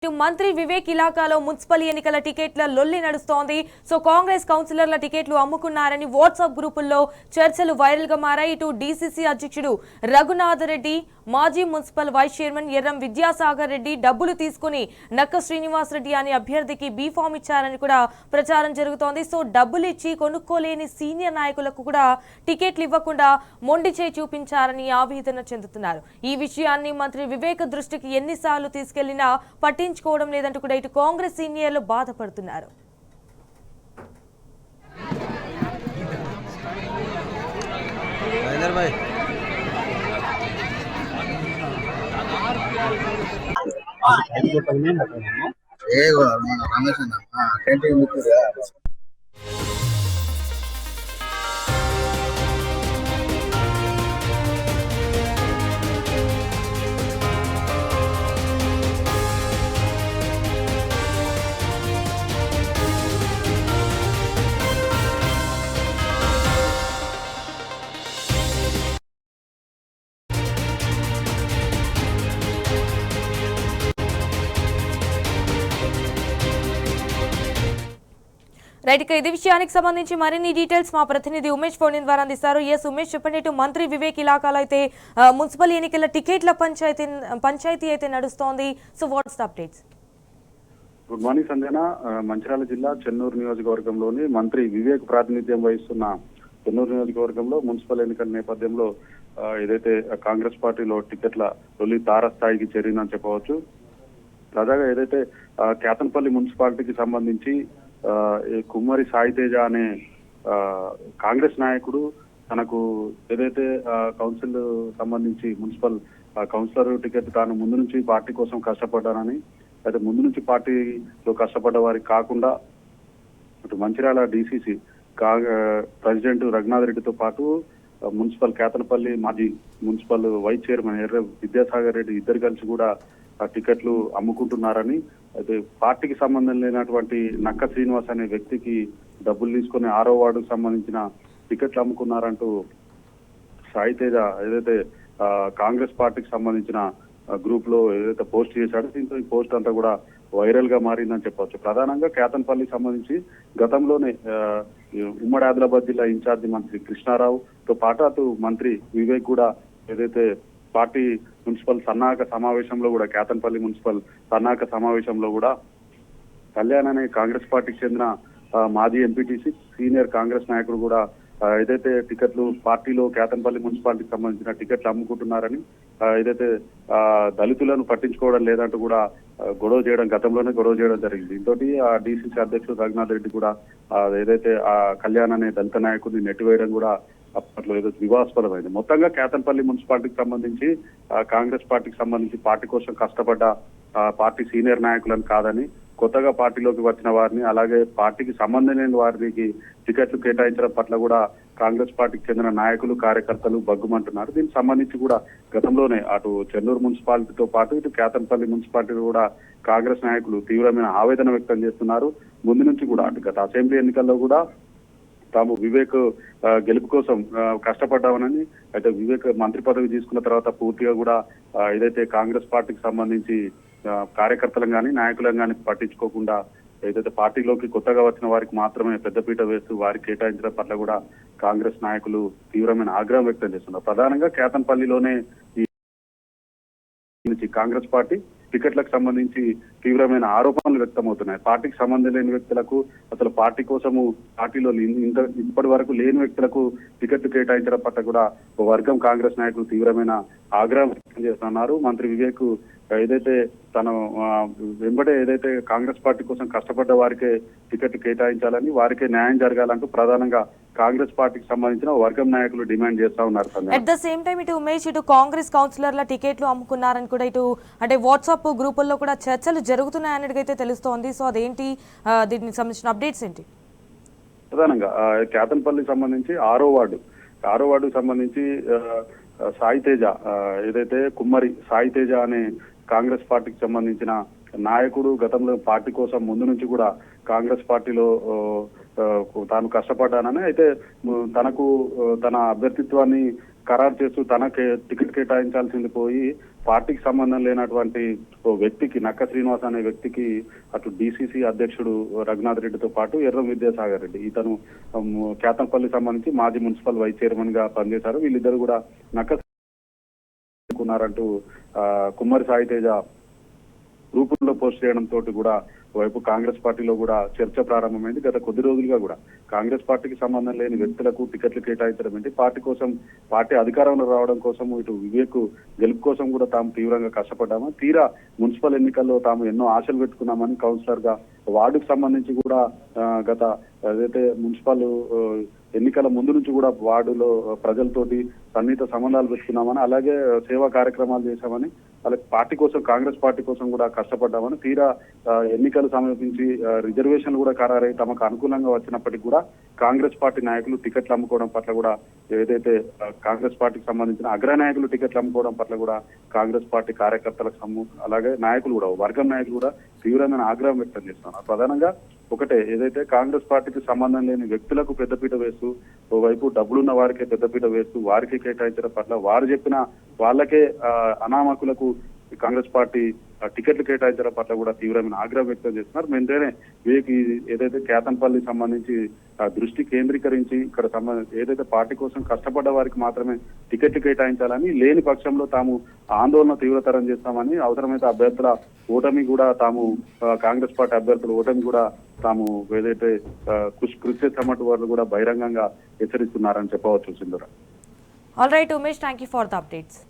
మంత్రి వివేక్ ఇలాకాలో మున్సిపల్ ఎన్నికల టికెట్ల లొల్లి నడుస్తోంది. సో కాంగ్రెస్ కౌన్సిలర్ల టికెట్లు అమ్ముకున్నారని వాట్సాప్ గ్రూపుల్లో చర్చలు వైరల్ గా మారాయి. ఇటు డీసీసీ అధ్యక్షుడు రఘునాథ్ రెడ్డి, మాజీ municipal vice chairman Erram Vidyasagar Reddy డబ్బులు తీసుకుని నక్క శ్రీనివాస్ రెడ్డి అనే అభ్యర్థికి బీ ఫామ్ ఇచ్చారని కూడా ప్రచారం జరుగుతోంది. సో డబ్బులు ఇచ్చి కొనుక్కోలేని సీనియర్ నాయకులకు కూడా టికెట్లు ఇవ్వకుండా మొండి చేయి చూపించారని ఆవేదన చెందుతున్నారు. ఈ విషయాన్ని మంత్రి వివేక్ దృష్టికి ఎన్నిసార్లు తీసుకెళ్లినా పట్టించుకోవడం లేదంటూ కూడా ఇటు కాంగ్రెస్ సీనియర్లు బాధపడుతున్నారు. రైట్, ఇక ఇది విషయానికి సంబంధించి మరిన్ని డీటెయిల్స్ మా ప్రతినిధి ఉమేష్ ఫోన్ ద్వారా అందిస్తారు. ఎస్ ఉమేష్, చెప్పండి. ఇటు మంత్రి వివేక్ ఇలాకాలో అయితే మున్సిపల్ ఎన్నికల టికెట్ల పంచాయతీ అయితే నడుస్తోంది. So what's the updates? Good morning Sanjana. Mancherial జిల్లా చెన్నూరు నియోజకవర్గంలోని మంత్రి వివేక్ ప్రాతినిధ్యం వహిస్తున్న చెన్నూరు నియోజకవర్గంలో మున్సిపల్ ఎన్నికల నేపథ్యంలో ఏదైతే కాంగ్రెస్ పార్టీలో టికెట్ల తొలి తారస్థాయికి చేరిందని చెప్పవచ్చు. తాజాగా ఏదైతే కేతన్పల్లి మున్సిపాలిటీకి సంబంధించి కుమ్మరి సాయితేజ అనే కాంగ్రెస్ నాయకుడు తనకు ఏదైతే కౌన్సిల్ సంబంధించి మున్సిపల్ కౌన్సిలర్ టికెట్ తాను ముందు నుంచి పార్టీ కోసం కష్టపడ్డానని, అయితే ముందు నుంచి పార్టీలో కష్టపడ్డ వారికి కాకుండా అటు మంచిర్యాల డీసీసీ ప్రెసిడెంట్ రఘునాథ్ రెడ్డితో పాటు మున్సిపల్ కేతనపల్లి మాజీ మున్సిపల్ వైస్ చైర్మన్ ఎర్ర విద్యాసాగర్ రెడ్డి ఇద్దరు కలిసి కూడా ఆ టికెట్లు అమ్ముకుంటున్నారని, అయితే పార్టీకి సంబంధం లేనటువంటి నక్క శ్రీనివాస్ అనే వ్యక్తికి డబ్బులు తీసుకుని 6వ వార్డుకు సంబంధించిన టికెట్లు అమ్ముకున్నారంటూ సాయితేజ ఏదైతే కాంగ్రెస్ పార్టీకి సంబంధించిన గ్రూప్ లో ఏదైతే పోస్ట్ చేశాడో దీంతో ఈ పోస్ట్ అంతా కూడా వైరల్ గా మారిందని చెప్పవచ్చు. ప్రధానంగా కేతన్పల్లికి సంబంధించి గతంలోనే ఉమ్మడి ఆదిలాబాద్ జిల్లా ఇన్ఛార్జి మంత్రి కృష్ణారావుతో పాటు అటు మంత్రి వివేక్ కూడా ఏదైతే పార్టీ మున్సిపల్ సన్నాహక సమావేశంలో కూడా కేతన్పల్లి మున్సిపల్ సన్నాహక సమావేశంలో కూడా కళ్యాణ్ అనే కాంగ్రెస్ పార్టీకి చెందిన మాజీ ఎంపీటీసీ సీనియర్ కాంగ్రెస్ నాయకుడు కూడా ఏదైతే టికెట్లు పార్టీలో కేతన్పల్లి మున్సిపాలిటీకి సంబంధించిన టికెట్లు అమ్ముకుంటున్నారని, ఏదైతే దళితులను పట్టించుకోవడం లేదంటూ కూడా గతంలోనే గొడవ చేయడం జరిగింది. దీంతో ఆ డీసీసీ అధ్యక్షుడు రఘునాథ్ రెడ్డి కూడా ఏదైతే ఆ కళ్యాణ్ అనే దళిత నాయకుడిని నెట్టివేయడం కూడా అప్పట్లో ఏదో వివాదాస్పదమైంది. మొత్తంగా కేతన్పల్లి మున్సిపాలిటీకి సంబంధించి కాంగ్రెస్ పార్టీకి సంబంధించి పార్టీ కోసం కష్టపడ్డ పార్టీ సీనియర్ నాయకులను కాదని, కొత్తగా పార్టీలోకి వచ్చిన వారిని అలాగే పార్టీకి సంబంధం లేని వారికి టికెట్లు కేటాయించడం పట్ల కూడా కాంగ్రెస్ పార్టీకి చెందిన నాయకులు కార్యకర్తలు బగ్గుమంటున్నారు. దీనికి సంబంధించి కూడా గతంలోనే అటు చెన్నూరు మున్సిపాలిటీతో పాటు ఇటు కేతన్పల్లి మున్సిపాలిటీ కూడా కాంగ్రెస్ నాయకులు తీవ్రమైన ఆవేదన వ్యక్తం చేస్తున్నారు. ముందు నుంచి కూడా అటు గత అసెంబ్లీ ఎన్నికల్లో కూడా తాము వివేక్ గెలుపు కోసం కష్టపడ్డామనని, అయితే వివేక్ మంత్రి పదవి తీసుకున్న తర్వాత పూర్తిగా కూడా ఏదైతే కాంగ్రెస్ పార్టీకి సంబంధించి కార్యకర్తలను కానీ నాయకులను కానీ పట్టించుకోకుండా ఏదైతే పార్టీలోకి కొత్తగా వచ్చిన వారికి మాత్రమే పెద్దపీట వేస్తూ వారికి కేటాయించడం పట్ల కూడా కాంగ్రెస్ నాయకులు తీవ్రమైన ఆగ్రహం వ్యక్తం చేస్తున్నారు. ప్రధానంగా కేతన్పల్లిలోనే ఈ కాంగ్రెస్ పార్టీ టికెట్లకు సంబంధించి తీవ్రమైన ఆరోపణలు వ్యక్తమవుతున్నాయి. పార్టీకి సంబంధం లేని వ్యక్తులకు, అసలు పార్టీ కోసము పార్టీలో ఇప్పటి వరకు లేని వ్యక్తులకు టికెట్లు కేటాయించడం పట్ల కూడా ఒక వర్గం కాంగ్రెస్ నాయకులు తీవ్రమైన ఆగ్రహం వ్యక్తం చేస్తున్నారు. మంత్రి వివేక్ ఏదైతే తను వెంబడే ఏదైతే కాంగ్రెస్ పార్టీ కోసం కష్టపడ్డ వారికే టికెట్ కేటాయించాలని, వారికే న్యాయం జరగాలంటూ ప్రధానంగా కాంగ్రెస్ పార్టీకి సంబంధించిన వర్గం నాయకులు డిమాండ్ చేస్తా ఉన్నారు. అట్ ద సేమ్ టైం ఇటు ఉమేష్, ఇటు కాంగ్రెస్ కౌన్సిలర్ల టికెట్లు అమ్ముకున్నారని కూడా ఇటు అంటే వాట్సాప్ గ్రూపుల్లో కూడా చర్చలు జరుగుతున్నాయన్నట్టుగా తెలుస్తోంది. సో అదేంటి, దీనికి సంబంధించిన అప్డేట్స్ ఏంటి? ప్రధానంగా కేతన్పల్లికి సంబంధించి 6వ వార్డుకు సంబంధించి సాయితేజ ఏదైతే కుమ్మరి సాయితేజ అనే కాంగ్రెస్ పార్టీకి సంబంధించిన నాయకుడు గతంలో పార్టీ కోసం ముందు నుంచి కూడా కాంగ్రెస్ పార్టీలో తాను కష్టపడ్డానని, అయితే తనకు తన అభ్యర్థిత్వాన్ని ఖరారు చేస్తూ తనకే టికెట్ కేటాయించాల్సింది పోయి పార్టీకి సంబంధం లేనటువంటి ఓ వ్యక్తికి నక్క శ్రీనివాస్ అనే వ్యక్తికి అటు డిసిసి అధ్యక్షుడు రఘునాథ్ రెడ్డితో పాటు ఎర్రం విద్యాసాగర్ రెడ్డి ఇతను కేతంపల్లి సంబంధించి మాజీ మున్సిపల్ వైస్ చైర్మన్ గా పనిచేశారు. వీళ్ళిద్దరు కూడా నక్క ఉన్నారంటూ కుమ్మరి సాయితేజ గ్రూపుల్లో పోస్ట్ చేయడం తోటి కూడా వైపు కాంగ్రెస్ పార్టీలో కూడా చర్చ ప్రారంభమైంది. గత కొద్ది రోజులుగా కూడా కాంగ్రెస్ పార్టీకి సంబంధం లేని వ్యక్తులకు టికెట్లు కేటాయించడం ఏంటి, పార్టీ అధికారంలో రావడం కోసం ఇటు వివేక్ గెలుపు కోసం కూడా తాము తీవ్రంగా కష్టపడ్డాము. తీరా మున్సిపల్ ఎన్నికల్లో తాము ఎన్నో ఆశలు పెట్టుకున్నామని కౌన్సిలర్ గా వార్డుకు సంబంధించి కూడా గత ఏదైతే మున్సిపల్ ఎన్నికల ముందు నుంచి కూడా వార్డులో ప్రజలతోటి సన్నిహిత సంబంధాలు పెట్టుకున్నామని, అలాగే సేవా కార్యక్రమాలు చేశామని, అలాగే పార్టీ కోసం కాంగ్రెస్ పార్టీ కోసం కూడా కష్టపడ్డామని, తీరా ఎన్నికలు సమీపించి రిజర్వేషన్లు కూడా ఖరారై తమకు అనుకూలంగా వచ్చినప్పటికీ కూడా కాంగ్రెస్ పార్టీ నాయకులు టికెట్లు అమ్ముకోవడం పట్ల కూడా ఏదైతే కాంగ్రెస్ పార్టీకి సంబంధించిన అగ్రనాయకులు టికెట్లు అమ్ముకోవడం పట్ల కూడా కాంగ్రెస్ పార్టీ కార్యకర్తలకు అలాగే నాయకులు కూడా వర్గం నాయకులు కూడా తీవ్రమైన ఆగ్రహం వ్యక్తం చేస్తున్నారు. ప్రధానంగా ఒకటే, ఏదైతే కాంగ్రెస్ పార్టీకి సంబంధం లేని వ్యక్తులకు పెద్దపీట వేస్తూ ఓవైపు డబ్బులున్న వారికే పెద్దపీట వేస్తూ వారికి కేటాయించడం పట్ల వారు చెప్పిన వాళ్ళకే అనామకులకు కాంగ్రెస్ పార్టీ టికెట్లు కేటాయించడం పట్ల కూడా తీవ్రమైన ఆగ్రహం వ్యక్తం చేస్తున్నారు. వెంటనే ఏదైతే కేతంపల్లి సంబంధించి దృష్టి కేంద్రీకరించి ఇక్కడ ఏదైతే పార్టీ కోసం కష్టపడ్డ వారికి మాత్రమే టికెట్లు కేటాయించాలని, లేని పక్షంలో తాము ఆందోళన తీవ్రతరం చేస్తామని, అవసరమైతే అభ్యర్థుల ఓటమి కూడా తాము కాంగ్రెస్ పార్టీ అభ్యర్థుల ఓటమి కూడా తాము ఏదైతే కృషి చేస్తామంటూ వాళ్ళు కూడా బహిరంగంగా హెచ్చరిస్తున్నారని చెప్పవచ్చు. సింధూర. All right Umesh, thank you for the updates.